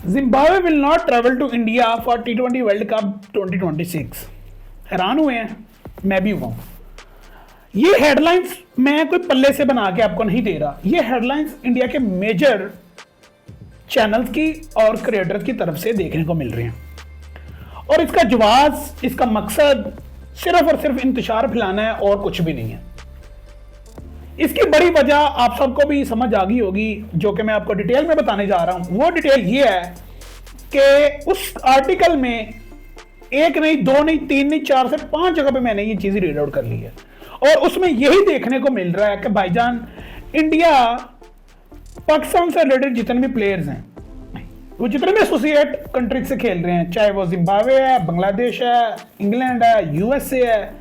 Zimbabwe will not travel to India for T20 world cup 2026। हैरान हुए हैं, मैं भी हुआ हूं। ये हेडलाइंस मैं कोई पल्ले से बना के आपको नहीं दे रहा, ये हेडलाइंस इंडिया के मेजर चैनल्स की और क्रिएटर्स की तरफ से देखने को मिल रही हैं। और इसका जवाब, इसका मकसद सिर्फ और सिर्फ इंतशार फैलाना है और कुछ भी नहीं है। इसकी बड़ी वजह आप सबको भी समझ आ गई होगी, जो कि मैं आपको डिटेल में बताने जा रहा हूं। वो डिटेल ये है कि उस आर्टिकल में एक नहीं, दो नहीं, तीन नहीं, 4 से 5 जगह पे मैंने ये चीज रीड आउट कर ली है। और उसमें यही देखने को मिल रहा है कि भाईजान, इंडिया पाकिस्तान से रिलेटेड जितने भी प्लेयर्स हैं, वो जितने भी एसोसिएट कंट्रीज से खेल रहे हैं, चाहे वो जिम्बाब्वे है, बांग्लादेश है, इंग्लैंड है, यूएसए है,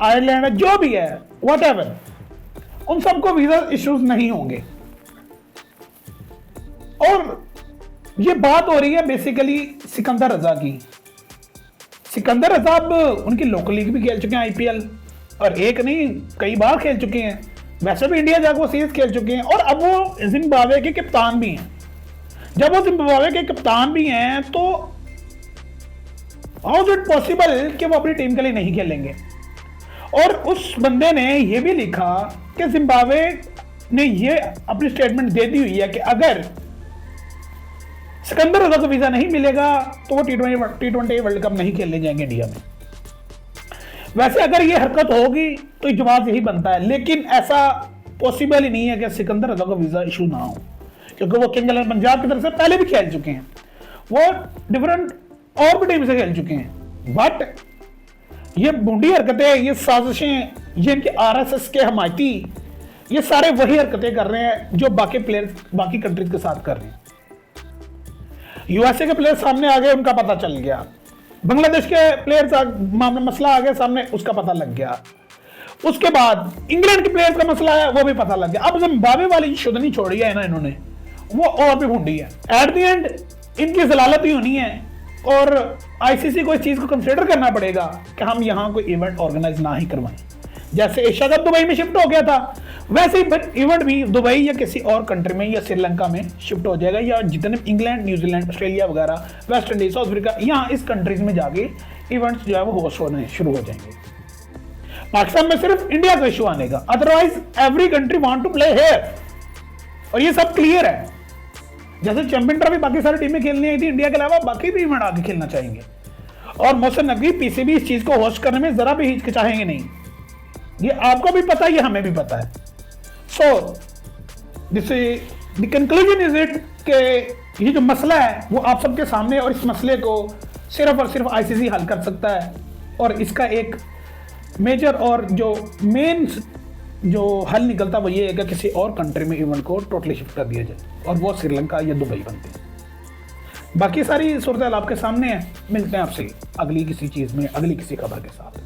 आयरलैंड है, जो भी है, व्हाटएवर, उन सबको वीजा इश्यूज नहीं होंगे। और ये बात हो रही है बेसिकली सिकंदर रजा की। सिकंदर रजा अब उनकी लोकल लीग भी खेल चुके हैं, आईपीएल, और एक नहीं कई बार खेल चुके हैं। वैसे भी इंडिया जाकर वो सीरीज खेल चुके हैं, और अब वो जिम्बाब्वे के कप्तान भी हैं। जब वो जिम्बाब्वे के कप्तान भी हैं तो हाउ इज इट पॉसिबल कि वो अपनी टीम के लिए नहीं खेलेंगे? और उस बंदे ने यह भी लिखा कि जिम्बाब्वे ने ये अपनी स्टेटमेंट दे दी हुई है कि अगर सिकंदर रजा को वीजा नहीं मिलेगा तो वो T20 वर्ल्ड कप नहीं खेलने जाएंगे इंडिया में। वैसे अगर ये हरकत होगी तो जवाब यही बनता है, लेकिन ऐसा पॉसिबल ही नहीं है कि सिकंदर रजा को वीजा इशू ना हो, क्योंकि वो किंग्स 11 पंजाब की तरफ से पहले भी खेल चुके हैं, वो डिफरेंट और भी टीम से खेल चुके हैं। बट ये बूढ़ी हरकतें, ये साजिशें, ये इनके आरएसएस के हमायती, ये सारे वही हरकतें कर रहे हैं जो बाकी प्लेयर्स बाकी कंट्रीज के साथ कर रहे हैं। यूएसए के प्लेयर्स सामने आ गए, उनका पता चल गया। बांग्लादेश के प्लेयर्स मसला आ गया सामने, उसका पता लग गया। उसके बाद इंग्लैंड के प्लेयर्स का मसला है, वो भी पता लग गया। अब जिम्बाब्वे वाली शुद्धनी छोड़ी है ना इन्होंने, वो और भी भूंडी है। एट द एंड इनकी जलालत ही होनी है, और आईसीसी को इस चीज को कंसीडर करना पड़ेगा कि हम यहाँ कोई इवेंट ऑर्गेनाइज ना ही करवाएं। जैसे एशिया कप दुबई में शिफ्ट हो गया था, वैसे ही इवेंट भी दुबई या किसी और कंट्री में या श्रीलंका में शिफ्ट हो जाएगा, या जितने इंग्लैंड, न्यूजीलैंड, ऑस्ट्रेलिया वगैरह, वेस्ट इंडीज, साउथ अफ्रीका, यहाँ इस कंट्रीज में जाके इवेंट्स जो है वो होस्ट होने शुरू हो जाएंगे। पाकिस्तान में सिर्फ इंडिया का इशू आने का, otherwise every country want to play here, और ये सब क्लियर है। जैसे चैंपियन ट्रॉफी बाकी सारी टीमें खेलनी आई थी, इंडिया के अलावा बाकी भी इवेंट आगे खेलना चाहेंगे, और मोहसिन नकवी, पीसीबी इस चीज को होस्ट करने में जरा भी हिचकिचाएंगे नहीं। ये आपको भी पता है, ये हमें भी पता है। So this the conclusion is it कि ये जो मसला है वो आप सबके सामने, और इस मसले को सिर्फ और सिर्फ आईसीसी हल कर सकता है। और इसका एक मेजर और जो मेन जो हल निकलता वो ये है कि किसी और कंट्री में इवेंट को टोटली शिफ्ट कर दिया जाए, और वो श्रीलंका या दुबई बनते हैं। बाकी सारी सूरत आपके सामने है। मिलते हैं आपसे अगली किसी चीज़ में, अगली किसी खबर के साथ।